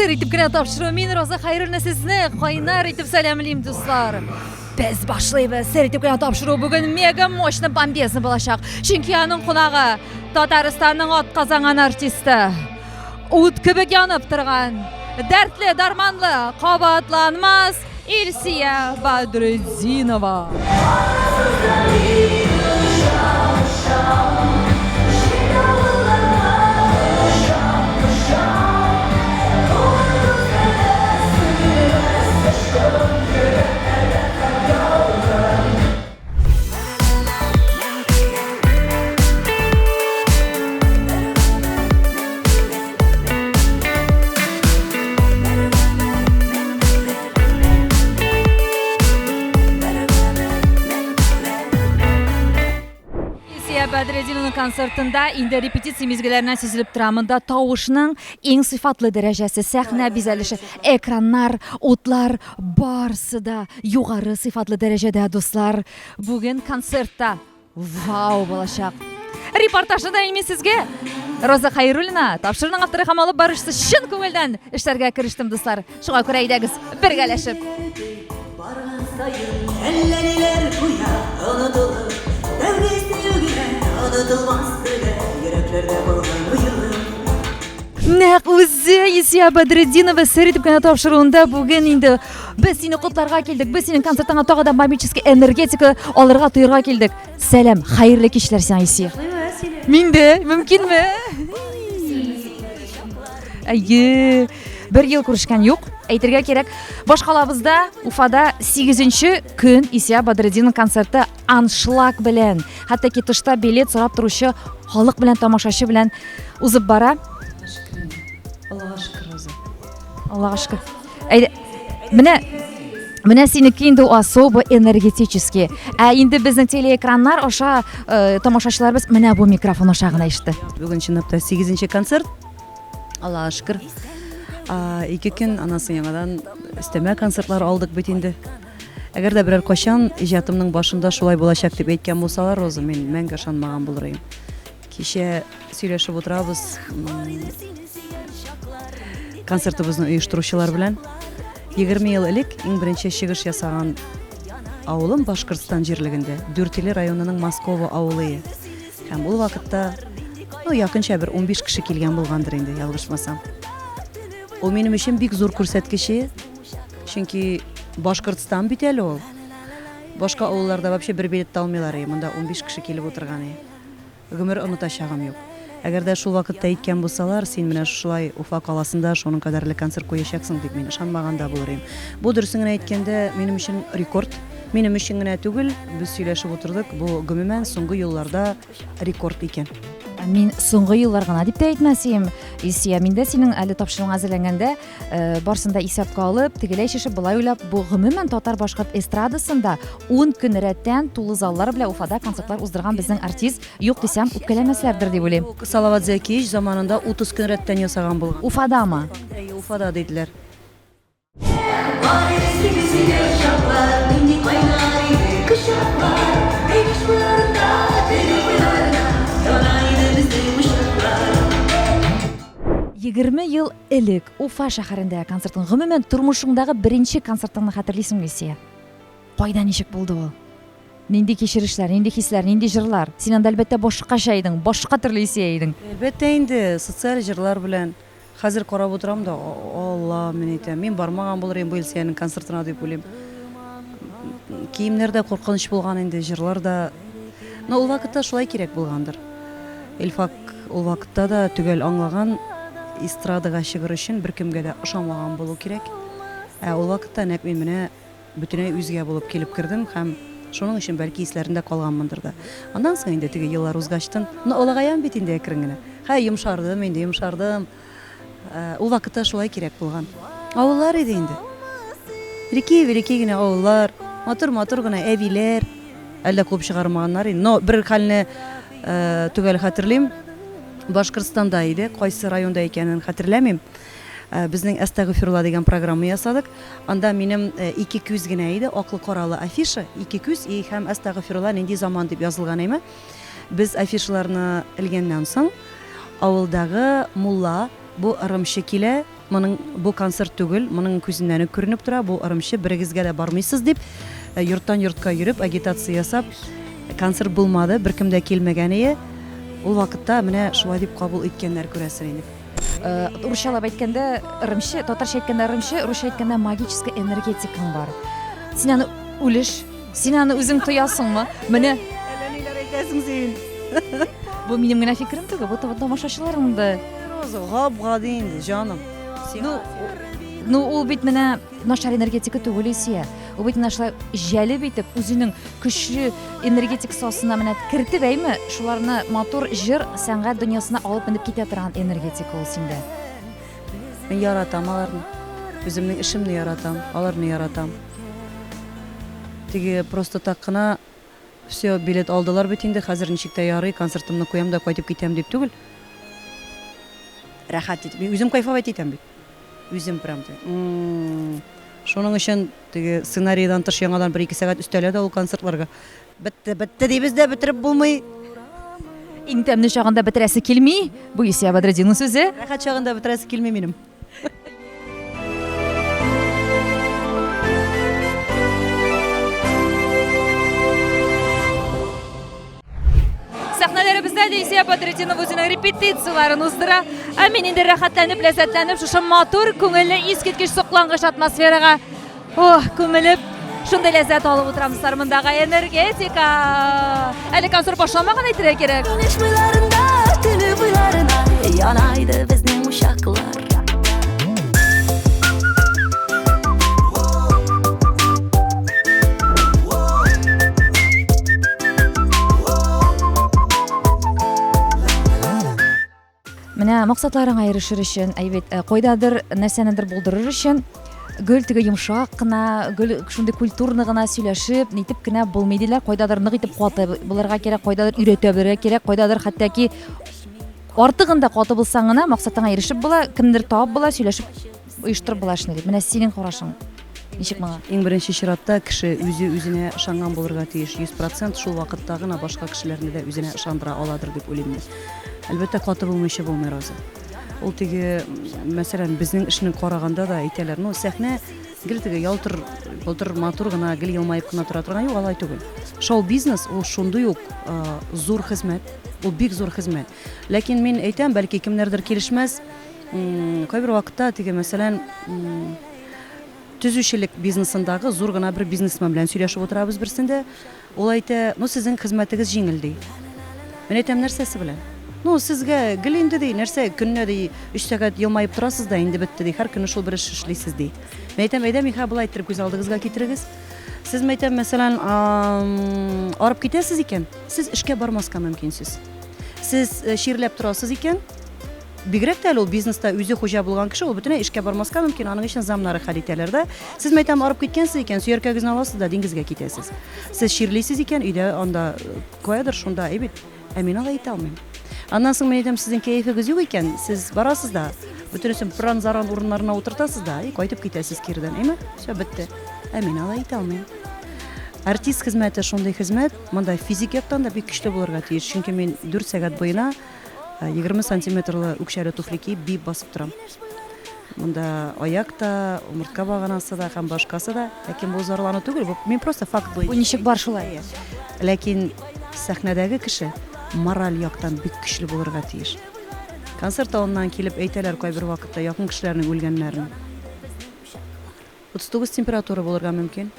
сыр итеп кенә тапшыру. Мин Роза Хәйруллина сезне кайнар итеп сәламлыйм, дуслар. Без башлыйбыз. Сыр итеп кенә тапшыру бүгін мега мощный бомбезный булачак. Чөнки аның кунагы Татарстанның атказанган артисты. Ут кебек янып торган, дәртле, дарманлы, кабатланмас Илсия Бадретдинова. Бадретдинованың концертында инде репетиция мезгилләреннән сизелеп тора. Монда тавышның иң сыйфатлы дәрәҗәсе, сәхнә бизәлеше, экраннар, утлар барысы да югары сыйфатлы дәрәҗәдә, дуслар. Бүген концертта вау булачак. Репортажны да әйми сезгә. Роза Хәйруллина тапшырның авторы һәм алып баручысы чын күңелдән эшләргә керештем, дуслар. Шуңа күрә әйдәгез, бергәләшеп. Нәк үзе Илсия Бадретдинова сыр итеп кенә тапшыруында бүген инде без сине котларга килдек. Без синең концертыңа тагы да бомбический энергетика алырга тойырга килдек. Сәлам, хәерле кичләр сиңа, Илсия. Миндә мөмкинме? Әйе, бер ел күрешкән юк. Әйтергә кирәк, башкалабызда Уфада 8нче көн Илсия Бадретдинова концерты аншлаг белән, хәтта ки тышта билет сорап торучы халык белән, тамашачы белән узып бара. Аллаһка шөкер, Роза. Аллаһка шөкер. Әйдә, менә синеке инде особо энергетический. Ә инде безнең телеэкраннар аша тамашачыларыбыз менә бу микрофон аша гына ишетте. Бүген чынлапта 8нче концерт. Аллаһка шөкер. 2 көн анасын яңадан өстәмә концертлар алдык бит инде. Әгәр дә берәр качан иҗатымның башында шулай булачак дип әйткән булсалар, Роза, мен мәңге ышанмаган булырым. Кичә сөйләшеп утырабыз концертыбызны оештыручылар белән. 20 ел элек иң беренче чыгыш ясаган авылым Башкортстан җирлегендә, Дүртөйле районының Москова авылы. Һәм ул вакытта якынча бер 15 кеше килгән булгандыр инде, ялгышмасам. Ул минем өчен бик зур күрсәткече, чөнки Башкортстан бит әле ул. Башка авылларда вообще бер билет алмыйлар, монда 15 кеше килеп утырган. Гомер онытачагым юк. Әгәр дә шул вакытта әйткән булсалар, син менә шулай Уфа каласында шуның кадәрле концерт куячаксың дип мин ышанмаган да булырым. Бу дөресен әйткәндә минем өчен рекорд. Минем өчен генә түгел, без сөйләшеп утырдык, бу гомумән соңгы елларда рекорд икән. Мин соңгы еллар гына дип тә әйтмәсем, Илсия, миндә синең әле тапшыруың әзерләнгәндә барсында исәпкә алып, тегеләй шешеп булай уйлап, бу гомумән татар башкорт эстрадасында 10 көн рәттән тулы заллар белән Уфада концертлар уздырган безнең артист юк дисәм үпкәләмәсләрдер дип уйлыйм. Салават Зәкиевич заманында 30 көн рәттән ясаган булган. Уфадамы? Уфада диделәр. Егерме ел элек Уфа шәһәрендә концертың, гомумән тормышыңдагы беренче концертыңны хәтерлисеңме, Илсия? Кайда, ничек булды ул? Нинди кичерешләр, нинди хисләр, нинди җырлар? Син анда әлбәттә башкача идең, башка төрле Илсия идең. Әлбәттә инде социаль җырлар белән хәзер карап утырам да, Алла, мен әйтәм, мин бармаган булырым бу Илсияның концертына дип уйлыйм. Киемнәрдә куркыныч булган инде, җырлар да. Но ул вакытта шулай кирәк булгандыр. Илфак ул вакытта да түгел аңлаган, эстрадага чыгыр өчен беркемгә дә ышанмаган булу кирәк. Ул вакытта нәкъ мин менә бөтенләй үзгә булып килеп кердем һәм шуның өчен бәлки исләрендә калганмындыр да. Аннан соң инде теге еллар узгачтын, олагаям бит инде әкрен генә. Йомшардым, инде йомшардым. Ул вакытта шулай кирәк булган. Авыллар иде инде. Рики генә авыллар, матур гына әбиләр, әллә күп чыгармаганнар инде. Но бер хәлне түгел хәтерлим. Башкортстанда иде, кайсы районда икәнен хәтерләмим. Безнең Әстәгъфирулла дигән программа ясадык. Анда минем 2 күз генә иде, аклы каралы афиша, 2 күз һәм Әстәгъфирулла нинди заман дип язылган име. Без афишаларны элгәннән соң авылдагы мулла бу ырымчы килә, Моның бу концерт түгел, моның күзеннән күренеп тора, бу ырымчы берегезгә дә бармыйсыз дип, йорттан йортка йөреп агитация ясап, концерт булмады, беркем дә килмәгән ие. Ул вакытта менә шулай дип кабул иткәннәр күрәсең инде. Русчалап әйткәндә ырымчы, татарча әйткәндә ырымчы, русча әйткәндә магический энергетикаң бар. Син аны үлеш, син аны үзең тоясыңмы? Менә Әллә ниләр әйтәсең син? бу минем генә фикерем түгел, бу тамашачыларның да. Роза, гап-гади инде, җаным. Ну, ул бит менә начар энергетика түгел исә. Ул бит менә шулай җәлеп итеп, үзенең көчле энергетик сасына менә кертеп әйме, шуларны матур җыр, сәнгать дөньясына алып менеп китә торган энергетика ул синдә. Мин яратам аларны. Үземнең эшемне яратам, аларны яратам. Теге просто так кына все билет алдылар бит инде, хәзер ничек тә ярый, концертымны куям да кайтып китәм дип түгел. Рәхәт итеп, мин үзем кайфават итәм бит. Үзем прям. Шуның өчен теге сценарийдан тыш яңадан 1-2 сәгать өстәлә дә ул концертларга. Бетте дибез дә бетереп булмый. Иң тәмле чагында бетерәсе килми, бу Исия Бадретдинның сүзе. Рәхәт чагында бетерәсе килми минем. Сәхнәләребездә дә Исия Бадретдинов үзенең репетицияларын уздыра. Ә мин инде рәхәтләнеп, ләззәтләнеп, шушы матур, күңелле, искиткеч соклангыч атмосферага күмелеп, шундай ләззәт алып утырамызлар мондагы энергетика. Әле концерт башламаган әйтергә кирәк. Güneş boylarında, tünü boylarına yanaydı bizning uşaklar. Менә максатларыңа ирешер өчен, әйбәт, кайдадыр нәрсәнедер булдырыр өчен гөл теге йомшак кына, гөл шундый культурны гына сөйләшеп, нитеп кенә булмый диләр. Кайдадыр нык итеп каты булырга кирәк, кайдадыр өйрәтә белергә кирәк, кайдадыр хәтта артыгында каты булсаң гына максатыңа ирешеп була, кемдер табып була, сөйләшеп оештырып була шуны дип. Менә синең карашың ничек моңа? Иң беренче чиратта кеше үзенә ышанган булырга тиеш. 100% шул вакытта гына башка кешеләрне дә үзенә ышандыра аладыр дип уйлыйм. Әлбәттә каты булмыйча булмый Роза. Ул теге, мәсәлән, безнең эшне караганда да әйтәләр, ну сәхнә гел теге ялтыр, матур гына, гел елмаеп кына тора торган юк, алай түгел. Шоу-бизнес ул шундый ук зур хезмәт, ул бик зур хезмәт. Ләкин мин әйтәм, бәлки кемнәрдер килешмәс, кайбер вакытта теге, мәсәлән, төзүчелек бизнесындагы зур гына бер бизнесмен белән сөйләшеп утырабыз берсендә, ул әйтә, ну сезнең хезмәтегез җиңел ди. Мин әйтәм, нәрсәсе белән? Ну, сезгә гел инде ди, нәрсә, көнне ди 3 сәгать елмаеп торасыз да, инде бетте ди, һәр көнне шул бер эш эшлисез ди. Мин әйтәм, әйдә, миха булай иттереп күз алдыгызга китерегез. Сез әйтәм, мәсәлән, арып китәсез икән, сез эшкә бармаска мөмкинсез. Сез ширләп торасыз икән, бигрәк тә ул бизнеста үзе хуҗа булган кеше, ул бөтенләй эшкә бармаска мөмкин, аның өчен замнары хәл итәләр дә. Сез әйтәм, арып киткәнсез икән, сөяркәгезне аласыз да диңгезгә китәсез. Сез ширлисез икән, өйдә анда куядыр шунда, әйбит. Ә мин алай итә алмыйм. Аннан соң мен әйтәм, сезнең кәефегез юк икән, сез барасыз да, бөтенесен пранзаран урыннарына утыртасыз да, кайтып китәсез кирдән, әйме? Все бетте. Ә мин алай итә алмыйм. Артист хезмәте шундый хезмәт, монда физик яктан да бик көчле булырга тиеш, чөнки мин 4 сәгать буена 20 сантиметрлы үкчәле туфли киеп бип басып торам. Монда аяк та, умыртка баганасы да, һәм башкасы да, ләкин бу зарлану түгел, мин просто факт буенча. Бу ничек бар шулай? Ләкин сәхнәдәге кеше мораль яктан бик көчле булырга тиеш. Концерт алыннан килеп әйтәләр кайбер вакытта якын кешеләрнең үлгәннәрен. 39 температура булырга мөмкин.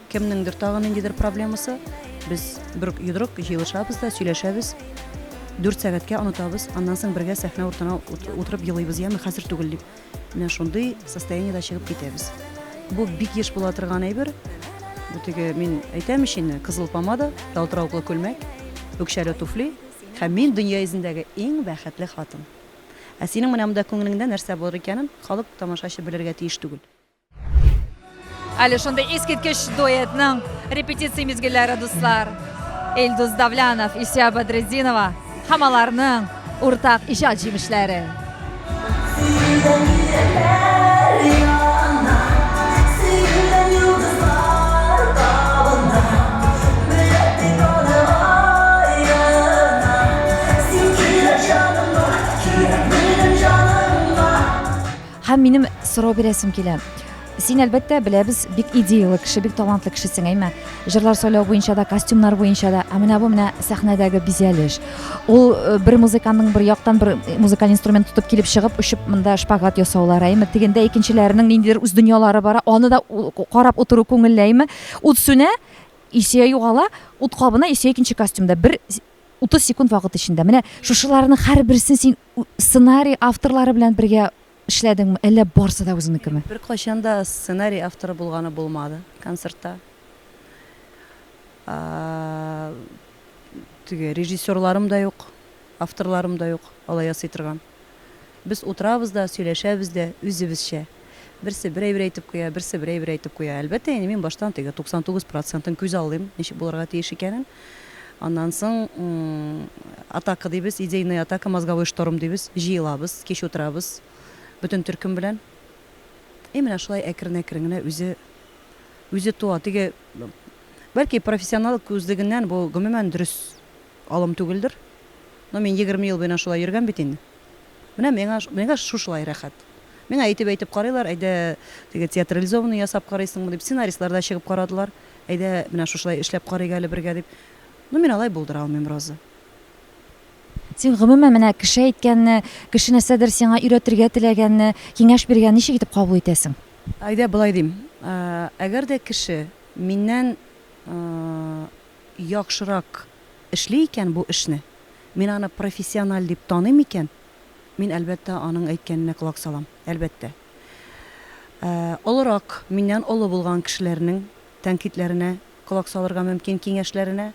Кемнеңдер тагын ниндидер проблемасы, без бер йодрык җыелышабыз да, сөйләшәбез. 4 сәгатькә онытабыз, аннан соң бергә сәхнә уртына утырып елыйбыз, яме хәзер түгел дип. Менә шундый состояниедә чыгып китәбез. Бу бик еш була торган әйбер. Бу теге мин әйтәм ишене, кызыл помада, ялтыравыклы күлмәк, үкчәле туфли, һәм мин дөнья йөзендәге иң бәхетле хатын. Ә синең менә монда күңелеңдә нәрсә булыр икәнен халык тамашачы белергә тиеш түгел. Әле шундай искиткеч дуэтның репетиция мизгелләре, дуслар. Эльдус Давлянов, Исия Бадретдинова һәм аларның уртак иҗат җимешләре. һәм минем сорау бирәсем килә. Син әлбәттә беләбез, бик идеялы кеше, бик талантлы кешесең, әйме? Җырлар сөйләү буенча да, костюмнар буенча да, ә менә бу сәхнәдәге бизәлеш. Ул бер музыканың бер яктан бер музыкаль инструмент тутып килеп чыгып, ушып монда шпагат ясаулар, әйме? Тегендә икенчеләренең ниндидер үз дөньялары бара, аны да карап утыру күңелләйме? Ут сүнә, исә югала, ут кабына, исә икенче костюмда. Бер 30 секунд вакыт эчендә. Менә шушыларның һәрберсен син сценарий авторлары белән бергә эшләдеңме, әллә барсы да үзеңнекеме? Бер кайчан да сценарий авторы булганы булмады концертта. Теге режиссерларым да юк, авторларым да юк, алай ясый торган. Без утырабыз да, сөйләшәбез дә үзебезчә. Берсе берәй әйтеп куя, берсе берәй әйтеп куя. Әлбәттә, мин баштан теге 99%-ын күз алдым, ничек булырга тиеш икәнен. Аннан соң атака дибез, идейный атака, мозговой шторм дибез, җыелабыз, кич утырабыз. Бүтән төркем белән. Менә шулай әкрен-әкрен генә үзе туа. Теге бәлки профессионал күзлегеннән бу гомумән дөрес алым түгелдер. Но мин 20 ел буена шулай йөргән бит инде. Менә миңа шушылай рәхәт. Миңа әйтеп карыйлар, әйдә теге театрализованный ясап карыйсыңмы дип, сценаристлар да чыгып карадылар. Әйдә менә шушылай эшләп карыйга әле бергә дип. Мин алай булдыра алмыйм, Роза. Син гомумән менә кеше әйткәнне, кеше нәрсәдер сиңа өйрәтергә теләгәнне, киңәш биргәнне ничек итеп кабул итәсең? Әйдә булай дим. Әгәр дә кеше миннән яхшырак эшли икән бу эшне, мин аны профессиональ дип таныйм икән, мин әлбәттә аның әйткәненә колак салам, әлбәттә. Олырак миннән олы булган кешеләрнең тәнкыйтьләренә колак салырга мөмкин, киңәшләренә.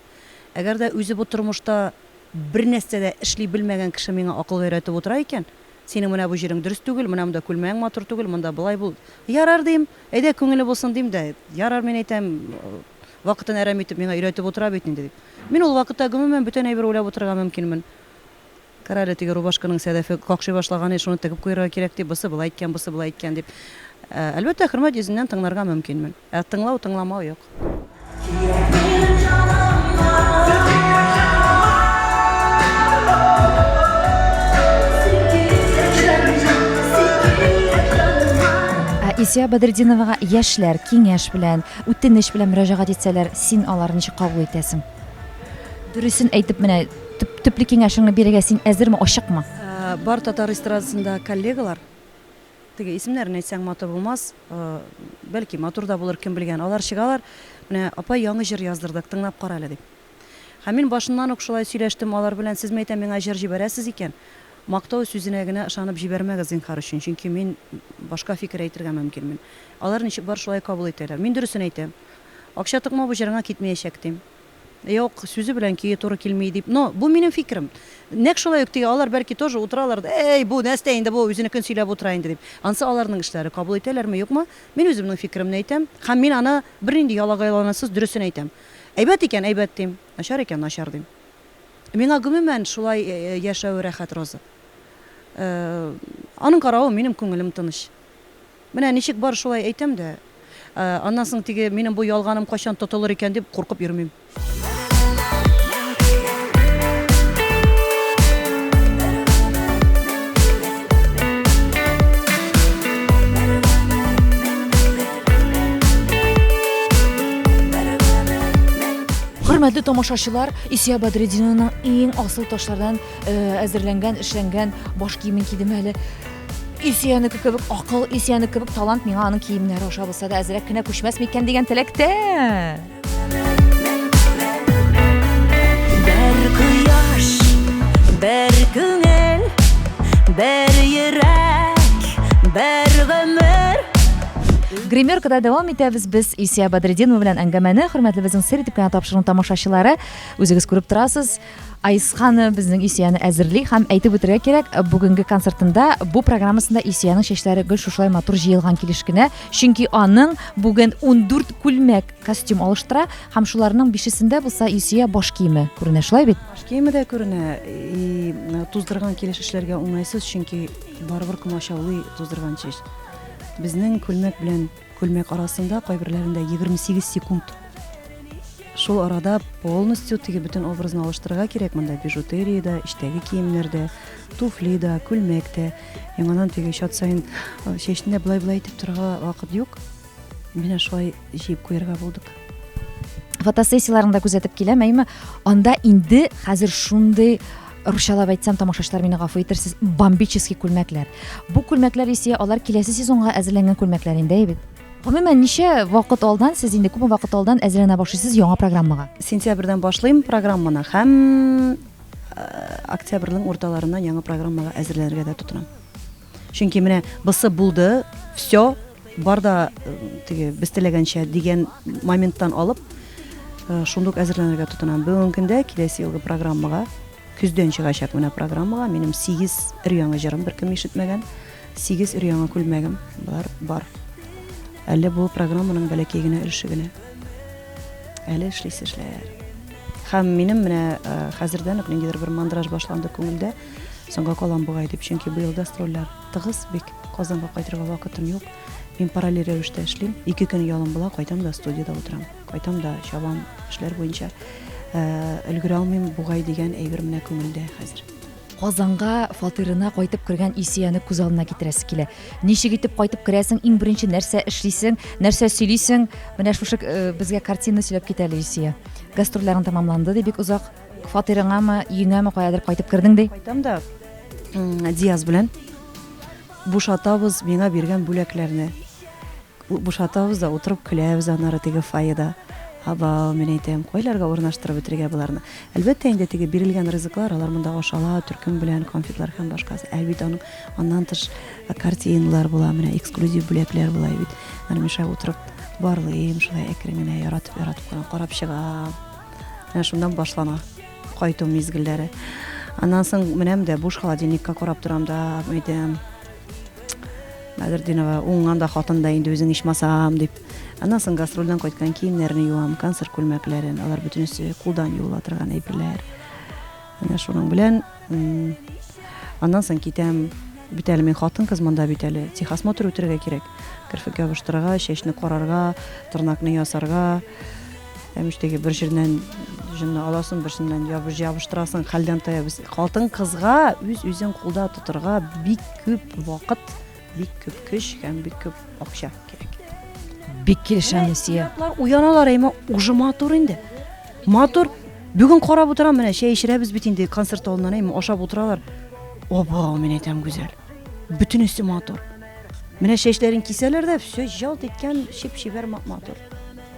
Әгәр дә үзе бу тормышта бер нәрсә дә эшли белмәгән кеше миңа акыл өйрәтеп утыра икән, синең менә бу җирең дөрес түгел, менә монда күлмәң матур түгел, монда булай бул. Ярар дим, әйдә күңеле булсын дим дә, ярар мин әйтәм, вакытын әрәм итеп миңа өйрәтеп утыра бит инде дип. Мин ул вакытта гомумән бүтән әйбер уйлап утырырга мөмкинмен. Карале теге рубашканың сәдәфе какшый башлаган, шуны тегеп куярга кирәк дип, бусы булай әйткән дип. Әлбәттә, хөрмәт йөзеннән тыңларга мөмкинмен. Тыңламау юк. Исия Бадретдиновага яшьләр киңәш белән, үтенеч белән мөрәҗәгать итсәләр, син аларны ничек кабул итәсең? Дөресен әйтеп, менә төпле киңәшеңне бирергә син әзерме, ачыкмы? Бар татар эстрадасында коллегалар, теге исемнәрен әйтсәң матур булмас, бәлки матур да булыр, кем белгән. Алар чыгалар, менә апа яңа җыр яздырдык, тыңлап кара әле дип. Һәм мин башыннан ук шулай сөйләштем алар белән, сез мәйтәм миңа җыр җибәрәсез икән. Мактау сүзенә генә ышанып җибәрмәгез зинһар өчен, чөнки мин башка фикер әйтергә мөмкинмен. Алар ничек бар шулай кабул итәләр. Мин дөресен әйтәм. Акча тыкма бу җырыңа китмәячәк дим. Юк, сүзе белән кие туры килми дип. Но бу минем фикерем. Нәк шулай ук алар бәлки тоже утыралар да, бу нәрсә инде бу үзенекен сөйләп утыра инде дип. Ансы аларның эшләре кабул итәләрме, юкмы? Мин үземнең фикеремне әйтәм. Һәм мин аны бернинди ялагайланасыз дөресен әйтәм. Әйбәт икән, әйбәт дим. Начар икән, начар дим. Миңа гомумән шулай яшәү рәхәт, Роза. Аның каравы минем күңелем тыныч. Менә ничек бар шулай әйтәм дә, аннан соң теге минем бу ялганым кайчан тотылыр икән дип куркып йөрмим. Хөрмәтле тамашачылар, Исия Бадретдинованың иң асыл ташлардан әзерләнгән, эшләнгән баш киемен кидем әле. Исияне кебек акыл, Исияне кебек талант миңа аның киемнәре аша булса да әзрәк кенә күчмәс микән дигән теләктә. Бер кояш, бер күңел, бер йөрәк, бер гомер. Гримеркада дәвам итәбез без Исия Бадретдинова белән әңгәмәне. Хөрмәтле безнең сер итеп кенә тапшыруын тамашачылары, үзегез күреп торасыз. Айсханы безнең Исияне әзерли һәм әйтеп үтәргә кирәк, бүгенге концертында бу программасында Исияның чәчләре гел шушылай матур җыелган килеш кенә, чөнки аның бүген 14 күлмәк костюм алыштыра һәм шуларның 5-сендә булса Исия баш киеме күренә, шулай бит? Баш киеме дә күренә, туздырган килеш эшләргә уңайсыз, чөнки барыбер комачаулый туздырган чәч. Безнең күлмәк белән күлмәк арасында кайберләрендә 28 секунд Шул арада полностью теге бүтән образны алыштырырга кирәк монда бижутерия да, иштәге киемнәрдә, туфли да, күлмәк тә. Яңадан теге чат сайын чәчне булай итеп торырга вакыт юк. Менә шулай җыеп куярга булдык. Фотосессияларында күзәтеп киләм, әйме, анда инде хәзер шундый русчалап әйтсәм, тамашачылар мине гафу итерсез, бомбический күлмәкләр. Бу күлмәкләр исә алар киләсе сезонга әзерләнгән күлмәкләр инде бит. Гомумән ничә вакыт алдан, сез инде күп вакыт алдан әзерләнә башлыйсыз яңа программага? Сентябрьдән башлыйм программаны һәм октябрьнең урталарыннан яңа программага әзерләнергә дә тотынам. Чөнки менә бусы булды, всё, бар да теге без теләгәнчә дигән моменттан алып шундук әзерләнергә тотынам. Бүгенге көндә киләсе елгы программага күздән чыгачак менә программага минем 8 өр-яңа җырым беркем ишетмәгән, 8 өр-яңа күлмәгем бар. Әле бу программаның бәләкәй генә өлеше генә. Әле эшләр. Һәм минем менә хәзердән үк ниндидер бер мандраж башланды күңелдә. Соңга калам бугай дип, чөнки быел гастрольләр тыгыз бик. Казанга кайтырга вакытым юк. Мин параллель рәвештә эшлим. 2 көн ялым була, кайтам да студияда утырам. Кайтам да чабам эшләр буенча өлгерә алмыйм бугай дигән әйбер менә күңелдә хәзер. Казанга фатирына кайтып кергән Исияне күз алдына китерәсе килә. Ничек итеп кайтып керәсең, иң беренче нәрсә эшлисең, нәрсә сөйлисең? Менә шушы безгә картина сөйләп кит әле Исия. Гастрольләрен тәмамланды ди, бик узак. Фатирыңамы, өеңәме каядыр кайтып кердең ди? Кайтам да Диаз белән бушатабыз миңа биргән бүләкләрне. Бушатабыз да утырып көләбез аннары теге файда. Аба, мен әйтәм, кайларга урнаштырып бетергә буларны. Әлбәттә инде теге бирелгән ризыклар, алар монда ашала, төркем белән конфетлар һәм башкасы. Әлбәттә аның аннан тыш картиналар була, менә эксклюзив бүләкләр була бит. Аны миша утырып барлыйм, шулай әкрен генә яратып карап чыгам. Менә шундан башлана кайту мизгелләре. Аннан соң менәм дә буш холодильникка карап торам да, әйтәм, Мәдердинова, уңганда хатын да инде үзең ичмасам дип. Аннан соң гастрольдән кайткан киемнәрне юам, концерт күлмәкләрен, алар бөтенесе кулдан юыла торган әйберләр. Менә шуның белән аннан соң китәм, бит әле мин хатын-кыз монда бит әле техосмотр үтәргә кирәк. Керфек ябыштырырга, чәчне карарга, тырнакны ясарга, әмиштәге бер җирнән җинне аласың, бер җирнән ябыштырасың, хәлдән таябыз. Хатын-кызга үз-үзен кулда тотырга бик күп вакыт, бик күп көч һәм бик күп акча кирәк. Бик килешәм Исия. Уяналар әйме уже матур инде. Матур. Бүген карап утырам, менә чәй эчерәбез бит инде концерт алдыннан әйме ашап утыралар. Оба, мен әйтәм гүзәл. Бөтенесе матур. Менә чәчләрен кисәләр дә, всё жалт иткән шип-шибәр матур.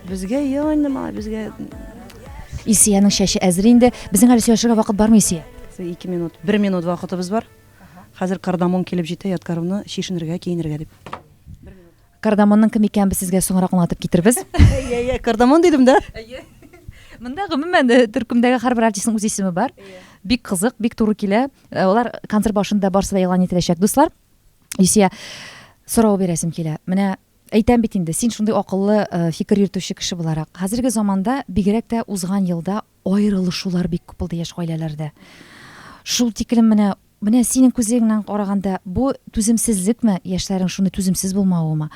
Безгә яңа, безгә Исияның чәче әзер инде. Безнең әле сөйләшергә вакыт бармы Исия? 2 минут, 1 минут вакытыбыз бар. Хәзер кардамон килеп җитә, яткарымны чишенергә, киенергә дип. Кардамонның кем икәнен без сезгә соңрак аңлатып китербез. Кардамон дидем да. Монда гомумән төркемдәге һәрбер артистның үз исеме бар. Бик кызык, бик туры килә. Алар концерт башында барсы да ялан ителәчәк, дуслар. Исия, сорау бирәсем килә. Менә әйтәм бит инде, син шундый акыллы фикер йөртүче кеше буларак, хәзерге заманда бигрәк тә узган елда аерылышулар бик күп булды яшь гаиләләрдә. Шул тиклем менә синең күзеңнән караганда бу түземсезлекме, яшьләрнең шундый түземсез булмавымы?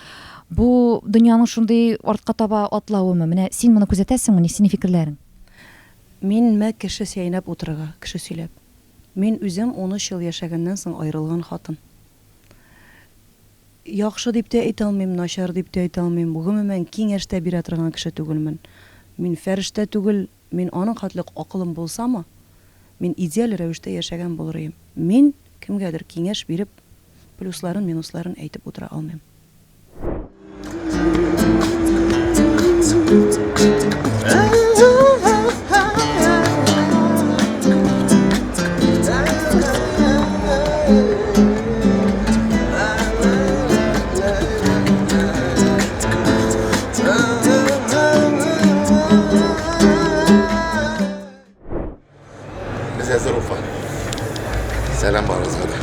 Бу дөньяның шундый артка таба атлавымы? Менә син моны күзәтәсеңме, синең фикерләрең? Мин кеше сөйнәп утырырга, кеше сөйләп. Мин үзем 13 ел яшәгәннән соң аерылган хатын. Яхшы дип тә әйтә алмыйм, начар дип тә әйтә алмыйм. Гомумән киңәштә бирә торган кеше түгелмен. Мин фәрештә түгел, мин аның хатлык акылым булсамы, мин идеаль рәвештә яшәгән булырым. Мин кемгәдер киңәш биреп, плюсларын, минусларын әйтеп утыра алмыйм. Selam Barazada.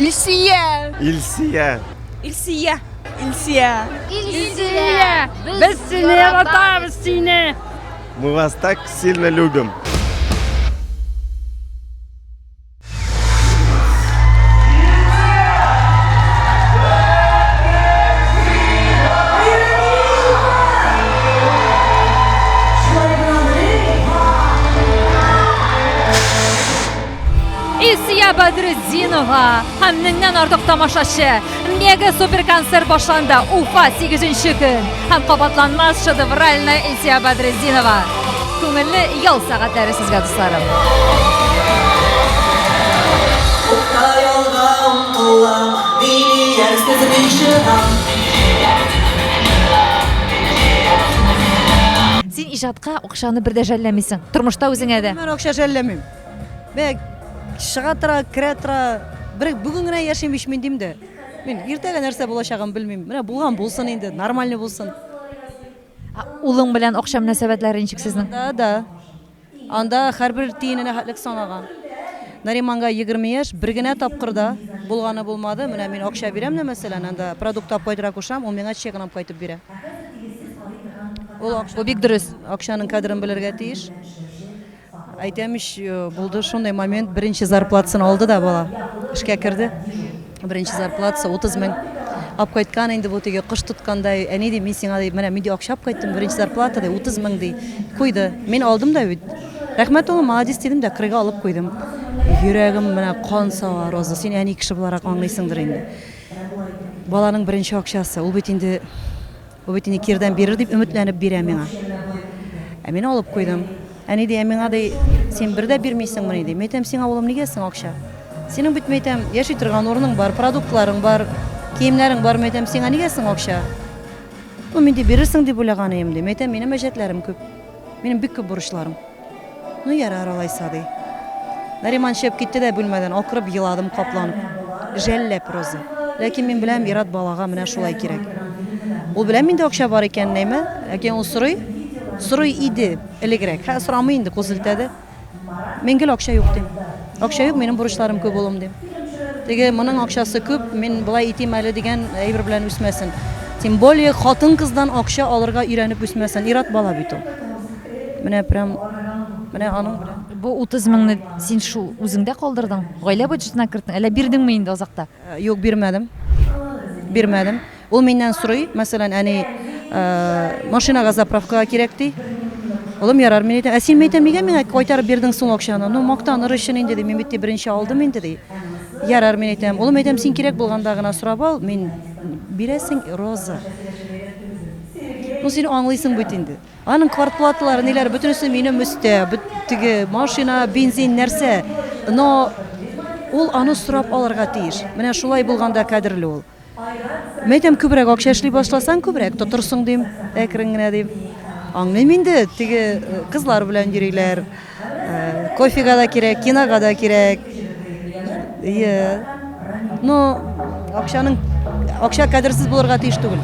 İlsiye. İlsiye. İlsiye. İlsiye. İlsiye. Biz seni yaratırız seni. Мы вас так сильно любим. İlsiya Badreddinova hem mingdan ortiq tomoshachi mega super konsert boshlandi. Ufa 8-kun ham qabatlanmas shedevralniy İlsiya Badreddinova. Ko'ngilli yol soatlari sizga do'stlarim. Sen ijodga o'xshani birda jallamiysan. Turmushda o'zingga da. Men o'xshash ellemeyim. Ben шыға тұра, кіре тұра, бір бүгін ғана яшаймешмін деймін де. Мен ертеге нәрсе болашағын білмеймін. Міне болған болсын енді, нормальный болсын. Улың белән o'xsham munosabatlari nechuk sizning? Да. Анда һәрбір тиеніне хәтлек санаған. Нариманға 20 яш, бір генә тапқырда болғаны болмады. Менә мен ақша берем дә мәсәлән, анда продукт алып кайтыра кушам, ул миңа чек алып кайтып бирә. Ул Bu бик дөрес. акчаның кадерен белергә тиеш. Айтамыш, булды шундай момент, беренче зарплатасын алды да бала. Эшкә керде. Беренче зарплатасы 30 мең. Алып кайткан инде бу теге кыш тоткандай, әни ди, мен сиңа ди, менә мин ди акча алып кайттым, беренче зарплата ди 30 мең ди. Куйды. Мен алдым да бит. Рәхмәт улым, молодец дидем дә кырыга алып куйдым. Йөрәгем менә кан сава, Роза, син әни кеше буларак аңлыйсыңдыр инде. Баланың беренче акчасы, ул бит инде кирдән бирер дип өметләнеп бирә миңа. Мен алып куйдым. Әни ди, миңа ди, сен бердә бирмисең менә ди. Мәйтәм, сиңа улым нигә сиң акча? Синең бит мәйтәм, яши торган урының бар, продуктларың бар, киемнәрең бар, мәйтәм, сиңа нигә сиң акча? Ул мен ди бирерсең дип уйлаган идем ди. Мәйтәм, минем мәҗәтләрем күп. Минем бик күп бурычларым. Ну ярар алайса ди. Нариман чыгып китте дә бүлмәдән, акырып еладым капланып. Жәлләп Роза. Ләкин мен беләм, ират балага менә шулай кирәк. Ул беләм миндә акча бар икән, нәйме? Ләкин ул сорый иде, элегрәк. Һә сорамый инде, кузылтады. Мен гел акча юк дим. Акча юк, минем бурычларым күп улым дим. Теге моның акчасы күп, мен булай итим әле дигән әйбер белән үсмәсен. Тем более хатын кыздан акча алырга өйрәнеп үсмәсен. Ират бала бит ул. Менә прям менә аның белән. Бу 30 меңне син шу үзеңдә калдырдың. Гаилә бюджетына керттең. Әллә бирдеңме инде азакта? Юк, бирмәдем. Ул миннән сорый, мәсәлән, әни машинага заправкага кирәк ди. Улым ярар, мен әйтәм, син мәйтәм, нигә миңа кайтарып бирдең соң акчаны? Ну, мактаныр өчен инде ди, мен бит беренче алдым инде ди. Ярар, мен әйтәм, улым әйтәм, син кирәк булганда гына сорап ал, мен бирәсең, Роза. Ну, син аңлыйсың бит инде. Аның квартплаталары ниләр, бөтенесе минем өстә, теге машина, бензин нәрсә. Но ул аны сорап алырга тиеш. Менә шулай булганда кадерле ул. Мәйтәм, күбрәк акча эшли башласаң, күбрәк тотырсың дим, әкрен генә дим. Аңлыйм инде, теге кызлар белән йөриләр. Кофега да кирәк, кинога да кирәк. Но акча кадерсез булырга тиеш түгел.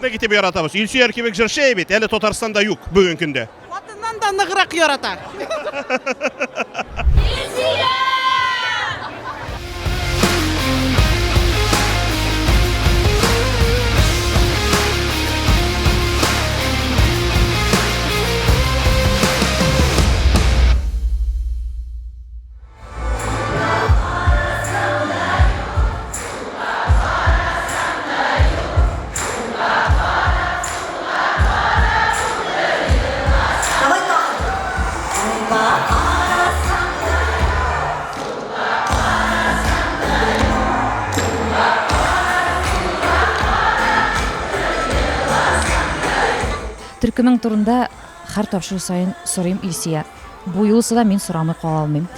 Gitip yaratабыз. İlsiye erkebek jırşey bit. Eli Tatarstan'da yok bugün günde. Ватыннан да ныгырак ярата. Төркемең турында һәр тапшыру сайын сорыйм Илсия. Бу юлсы да мин сорамый кала алмыйм.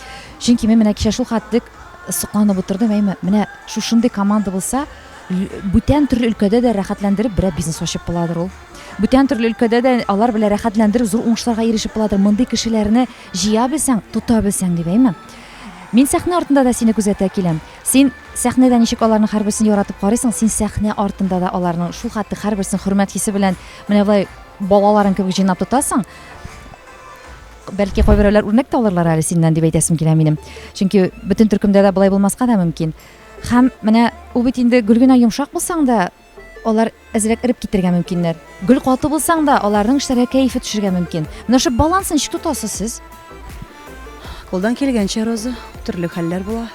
Чөнки мен менә кичә шул хәтлек сокланып утырдым, әйме, менә шушындый команда булса, бүтән төрле өлкәдә дә рәхәтләндереп бер бизнес ачып буладыр ул. Бүтән төрле өлкәдә дә алар белән рәхәтләндереп зур уңышларга ирешеп буладыр. Мондый кешеләрне җыя белсәң, тота белсәң дип әйме. Мин сәхнә артында да сине күзәтә киләм. Син сәхнәдә ничек аларның һәрберсен яратып карыйсың, син сәхнә артында да аларның шул хәтле һәрберсен хөрмәт хисе белән менә болай балаларын кебек җыйнап тотасың. Бәлки кайберәүләр үрнәк тә алырлар әле синнән дип әйтәсем килә минем. Чөнки бөтен төркемдә дә болай булмаска да мөмкин. Һәм менә ул бит инде гөл генә йомшак булсаң да, алар әзрәк иреп китергә мөмкиннәр. Гөл каты булсаң да, аларның эшләргә кәефе төшәргә мөмкин. Менә шу балансын ничек тотасыз сез? Қолдан келгенше Роза, түрлі хәлләр була.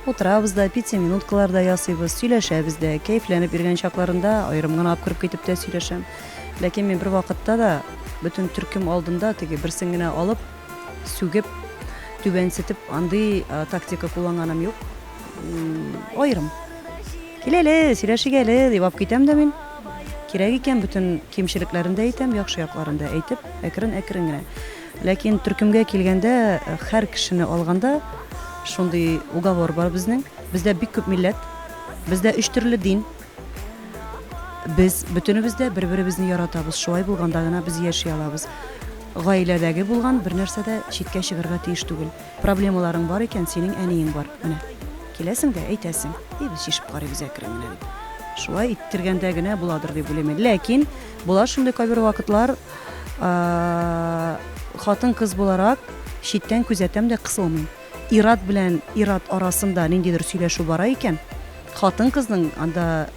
Отырабыз да, 5 минуткаларда ясыйбыз, сөйләшәбез дә, кәефләнеп йөргән чакларында аерым гына алып кереп китеп тә сөйләшәм. Ләкин мин бер вакытта да бөтен төркем алдында теге берсен генә алып, сүгеп, түбәнсетеп, андый тактика кулланганым юк. Аерым. Киләле, сөйләшигәле дип алып китәм дә мин. Кирәк икән бөтен кимчелекләрен дә әйтәм, яхшы якларын да әйтеп, әкрен-әкрен генә. Ләкин төркемгә килгәндә, һәр кешене алганда шундый уговор бар безнең. Бездә бик күп милләт, бездә 3 төрле дин. Без бөтенебез дә бер-беребезне яратабыз. Шулай булганда гына без яши алабыз. Гаиләдәге булган бер нәрсәдә читкә чыгарга тиеш түгел. Проблемаларың бар икән, синең әниең бар. Менә киләсең дә әйтәсең. Без чишеп карыйбыз әкрен генә дип. Шулай иттергәндә генә буладыр дип уйлыйм. Ләкин була шундый кайбер вакытлар, хатын-кыз буларак читтән күзәтәм дә кысылмыйм. Ират белән ират арасында ниндидер сөйләшү бара икән, хатын-кызның анда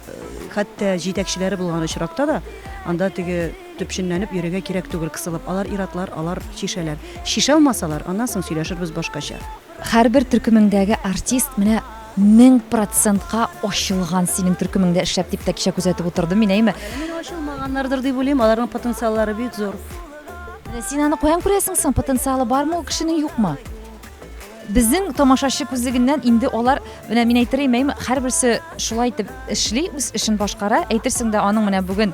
хәтта җитәкчеләре булган очракта да анда теге төпченләнеп йөрергә кирәк түгел кысылып. Алар иратлар, алар шишәләр. Шиша алмасалар, аннан соң сөйләшербез башкача. Һәрбер төркемеңдәге артист менә 1000%-ка ачылган синең төркемеңдә эшләп дип тә кичә күзәтеп утырдым мин, әйме? Мин ачылмаганнардыр дип уйлыйм, аларның потенциаллары бик зур. Син аны каян күрәсең соң? Потенциалы бармы ул кешенең, юкмы? Безнең тамашачы күзлегеннән инде алар, менә мин әйтерем, әйме, һәрберсе шулай итеп эшли, үз эшен башкара. Әйтерсең дә аның менә бүген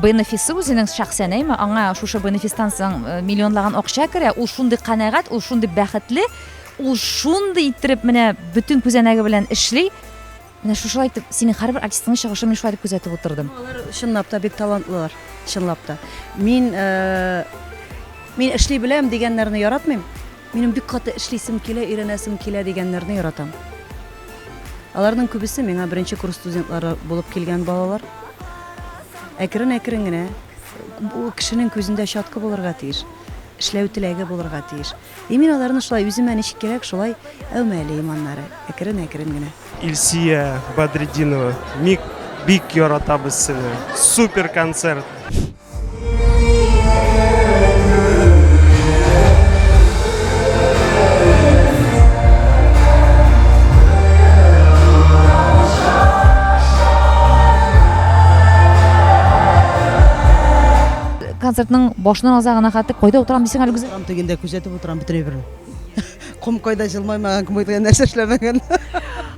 бенефисы үзенең шәхсән, әйме, аңа шушы бенефистан соң миллионлаган акча керә, ул шундый канәгать, ул шундый бәхетле, ул шундый иттереп менә бөтен күзәнәге белән эшли. Менә шулай итеп синең һәрбер артистның чыгышын мин шулай дип күзәтеп утырдым. Алар чынлап та бик талантлылар, чынлап та. Мин эшли беләм дигәннәрне яратмыйм. Минем бик каты эшлисем килә, өйрәнәсем килә дигәннәрне яратам. Аларның күбесе миңа беренче курс студентлары булып килгән балалар. Әкрен-әкрен генә бу кешенең күзендә чаткы булырга тиеш. Эшләү теләге булырга тиеш. Мин аларны шулай үземә ничек кирәк, шулай әүмәлим аннары. Әкрен-әкрен генә. Илсия Бадретдинова. Бик яратабыз сине. Супер концерт. Концертның башынан азагына хәтле кайда утырам дисең әле гүзәл? Там дегендә күзәтеп утырам бөтенләй бер. Ком кайда җылмаймаган, кем әйткән нәрсә эшләмәгән.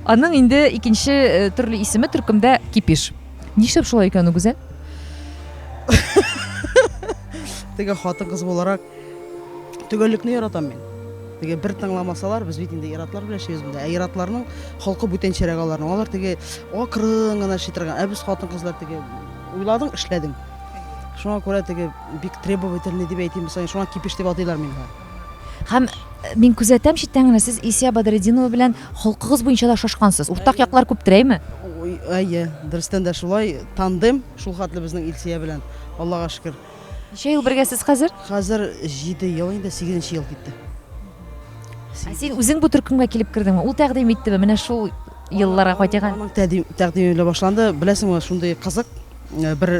Аның инде икенче төрле исеме төркемдә Кипиш. Нишләп шулай икән ул гүзәл? Теге хатын-кыз буларак төгәллекне яратам мин. Теге бер тыңламасалар, без бит инде иратлар белән яшибез монда. Иратларның халкы бүтәнчәрәк аларның. Алар теге акрын гына шитергән. Без хатын-кызлар теге уйладың, эшләдең. Шуңа күрә теге бик требовательный дип әйтим, шуңа Кипиш дип атыйлар мине. Һәм мин күзәтәм читтән генә, сез Илсия Бадретдинова белән халкыгыз буенча да шашкансыз. Уртак яклар күптер, әйме? Әйе, дөрестән дә шулай тандем, шул хәтле безнең Илсия белән. Аллага шөкер. Ничә ел бергәсез хәзер? Хәзер 7 ел инде, 8нче ел китте. Син үзең бу төркемгә килеп кирдеңме? Ул тәкъдим иттеме? Менә шул елларга кайтган. Аның тәкъдиме белән башланды. Беләсеңме, шундый кызык бер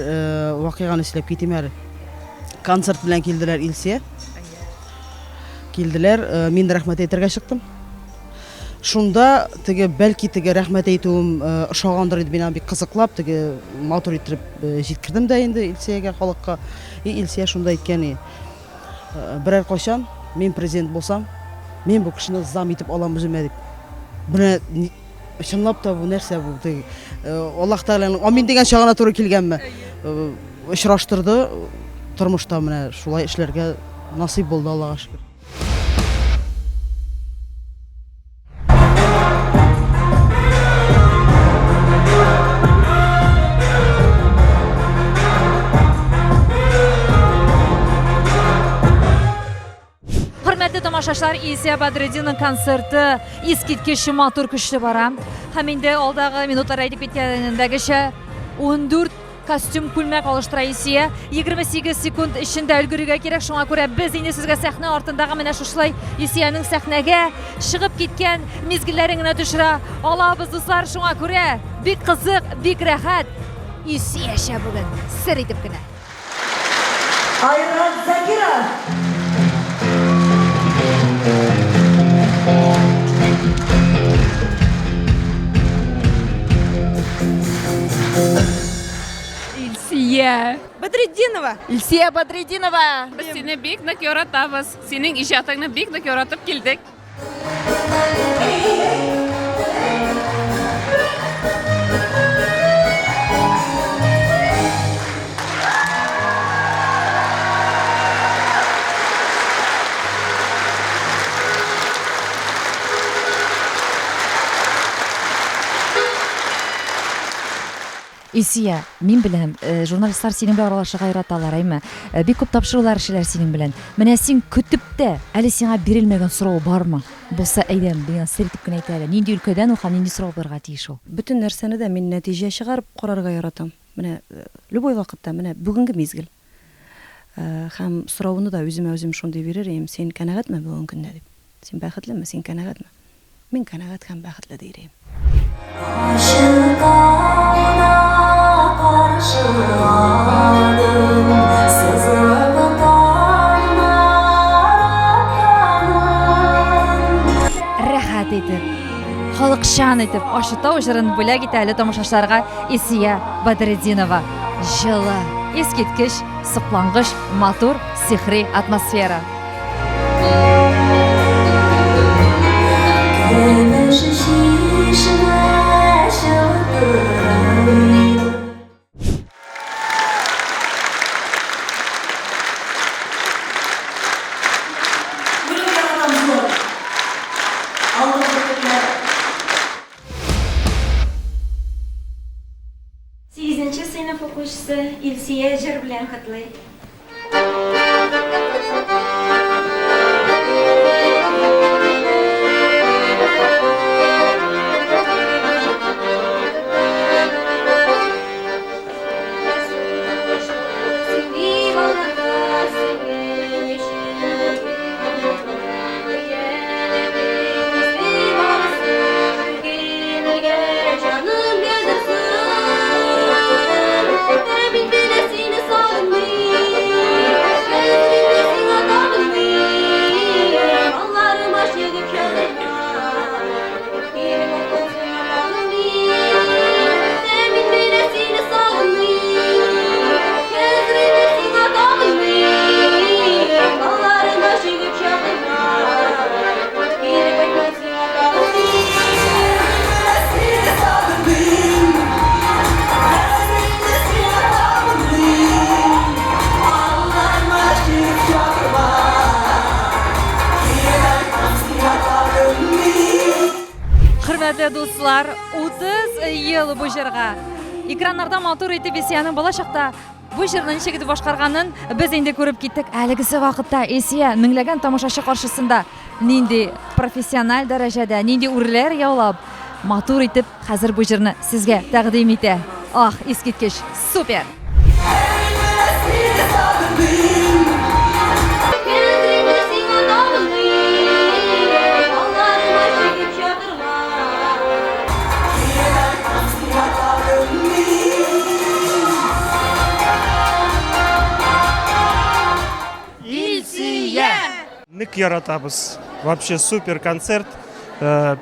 вакыйганы сөйләп китим әле. Концерт белән килделәр Илсия. Килделәр, мин рәхмәт әйтергә чыктым. Шунда теге бәлки теге рәхмәт әйтүем ошагандыр дип мин бик кызыклап теге матур итеп җиткердем дә инде Илсиягә, халыкка. Илсия шунда әйткән, берәр качан мин президент булсам, мин бу кешене зам итеп алам үземә дип. Менә чынлап та бу нәрсә бу теге Аллаһ Тәгаләнең амин дигән чагына туры килгәнме? Очраштырды тормышта, менә шулай эшләргә насыйп булды, Аллага шөкер. тамашачылар, Илсия Бадретдинның концерты искиткеч матур көчле бара. Һәм инде алдагы минутлар әйтеп киткәнендәгечә 14 костюм күлмәк алыштыра Илсия. 28 секунд эчендә өлгерергә кирәк. Шуңа күрә без инде сезгә сәхнә артындагы менә шушлай Илсияның сәхнәгә чыгып киткән мизгелләрен генә төшерә алабыз, дуслар. Шуңа күрә бик кызык, бик рәхәт. Илсиячә бүген сер итеп кенә. Ayran Zakira. Илсия. Бадретдинова. Илсия Бадретдинова. Biz seni bik нык яратабыз. Senin ijatыңны бик нык яратып килдек. Илсия, мин беләм, журналистлар синең белән аралашырга яраталар, әйме? Бик күп тапшырулар эшләр синең белән. Менә син көтеп тә, әле сиңа бирелмәгән сорау бармы? Булса әйдәм, дигән сер итеп кенә әйтә әле. Нинди өлкәдән ул һәм нинди сорау барырга тиеш ул? Бөтен нәрсәне дә мин нәтиҗә чыгарып карарга яратам. Менә любой вакытта, менә бүгенге мизгел. Һәм соравыны да үзем шундый бирер идем. Син канәгатьме бүгенге көндә дип? Син бәхетлеме? Син канәгатьме? Мин канәгать һәм бәхетле дирем. Aşıkana karşı adım sızıp damlalarım. Рәхәт итеп, халыкчан итеп, Ачытау җырын бүләк итә әле тамашачыларга Илсия Бадретдинова. Җылы, искиткеч, соклангыч, матур, сихри атмосфера. Gümüş şişme şıltırım. Сигезенче сыйныф укучысы Илсия җыр белән котлый. Хөрмәтле дуслар, 30 ел бу җырга экраннарда матур итеп Илсияның балачакта бу җырны ничек итеп башкарганын без инде күреп киттек. Әлегесе вакытта Илсия меңләгән тамашачы каршысында нинди профессиональ дәрәҗәдә, нинди үрләр яулап, матур итеп хәзер бу җырны сезгә тәкъдим итә. Ах, искиткеч, супер! Нык яратабыз. Вообще супер концерт.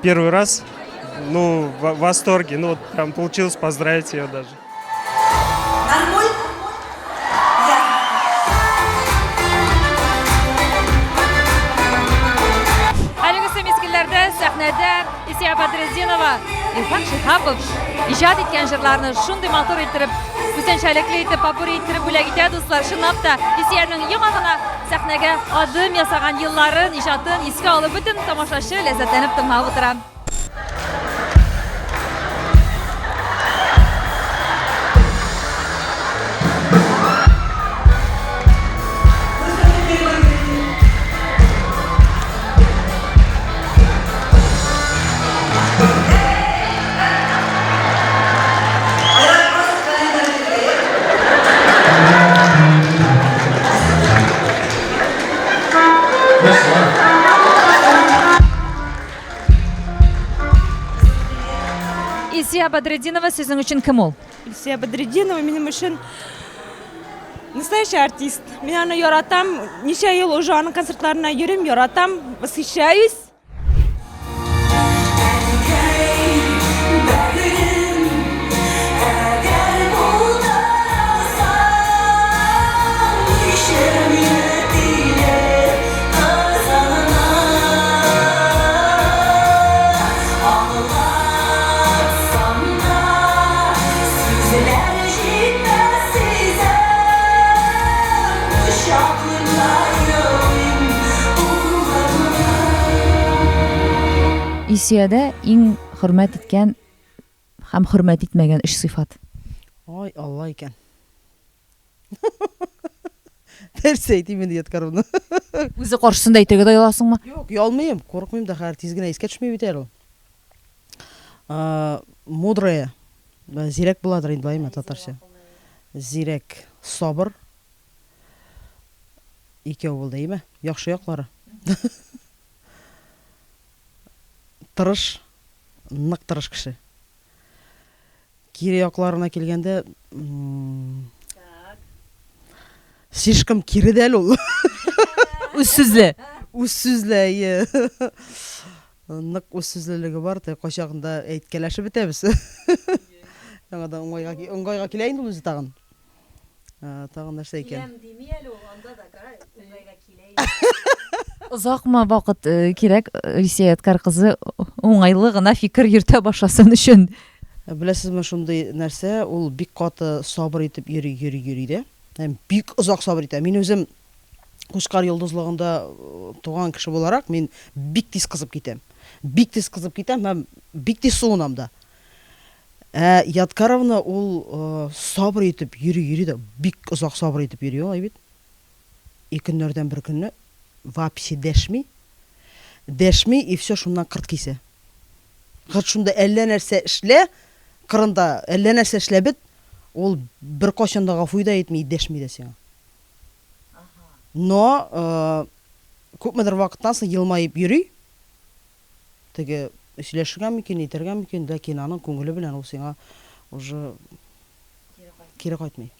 Первый раз. Ну, в восторге. Ну, вот прям получилось поздравить ее даже. Әлегесе мизгелләрдә сәхнәдә Илсия Бадретдинова, Илфак Шиһапов иҗат иткән җырларны шундый матур иттереп, үзенчәлекле итеп, попури иттереп бүләк итә, дуслар. Чынлап та Илсияның яңа гына сәхнәгә адым ясаган елларын, иҗатын искә алып, бөтен тамашачы ләззәтләнеп тыңлап утыра. Илсия Бадретдинова сезнең өчен кем ул? Илсия Бадретдинова минем өчен настоящий артист. Мин аны яратам. Ничә ел уже аның концертларына йөрим, яратам, восхищаюсь. Илсиядә иң хөрмәт иткән һәм хөрмәт итмәгән 3 сыйфат. Ой, Алла икән. Нәрсә әйтим инде Яткаровна? Үзе каршысында әйтергә дә яласыңмы? Юк, ялмыйм, курыкмыйм да, хәр тиз генә искә төшмәй бит әле ул. Мудрая. Зирәк буладыр инде байма татарча. Зирәк, сабыр. Икәү булды, әйме? Яхшы яклары. Тырыш, нык тырыш кеше. Кире якларына килгәндә, слишком кире дә ул. Үз сүзле. Үз сүзле. Нык үз сүзлелеге бар, кайчагында әйткәләшеп бетәбез. Яңадан уңайга килә инде ул үзе тагын. Тагын нәрсә икән? Озакмы вакыт кирәк Илсия Яткар кызы уңайлы гына фикер йөртә башласын өчен? Беләсезме, шундый нәрсә, ул бик каты сабыр итеп йөри дә. Һәм бик озак сабыр итә. Мин үзем Кушкар йолдызлыгында туган кеше буларак, мин бик тиз кызып китәм. Бик тиз кызып китәм һәм бик тиз суынам да. Яткаровна ул сабыр итеп йөри дә, бик озак сабыр итеп йөри ул бит. 2 көннәрдән бер көнне вообще дәшми и все шуннан кырт кисә. Хәт шунда әллә нәрсә эшлә, кырында әллә нәрсә эшләп бит, ул бер качан да гафу да итми, дәшми дә сиңа. Но күпмедер вакыттан соң елмаеп йөри. Теге сөйләшергә микән, әйтергә микән, ләкин аның күңеле белән ул сиңа уже кире кайтмый.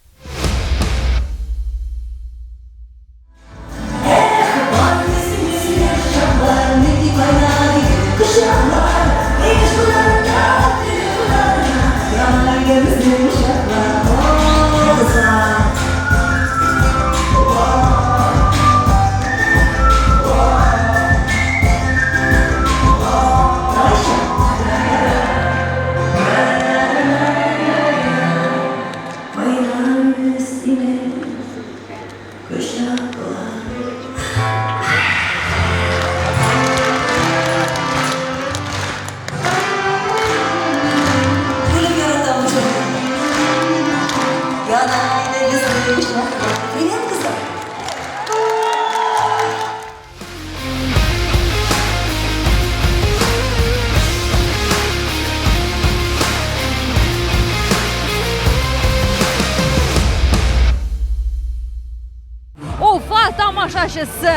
Уфа тамашачысы!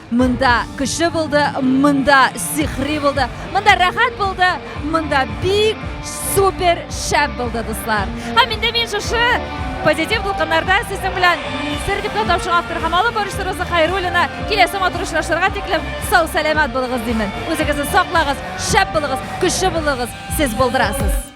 Мында көчле булды, мында сихри булды, мында рәхәт булды, мында бик супер шәп булды, дуслар. Һәм инде мин шушы позитив дулкыннарда сезнең белән сертификат тапшырган автор һәм алып баручы Роза Хәйруллина киләсе матур очрашуларга тиклем сау-сәламәт булыгыз димен. Үзегезне саклагыз, шәп булыгыз, көчле булыгыз, сез булдырасыз.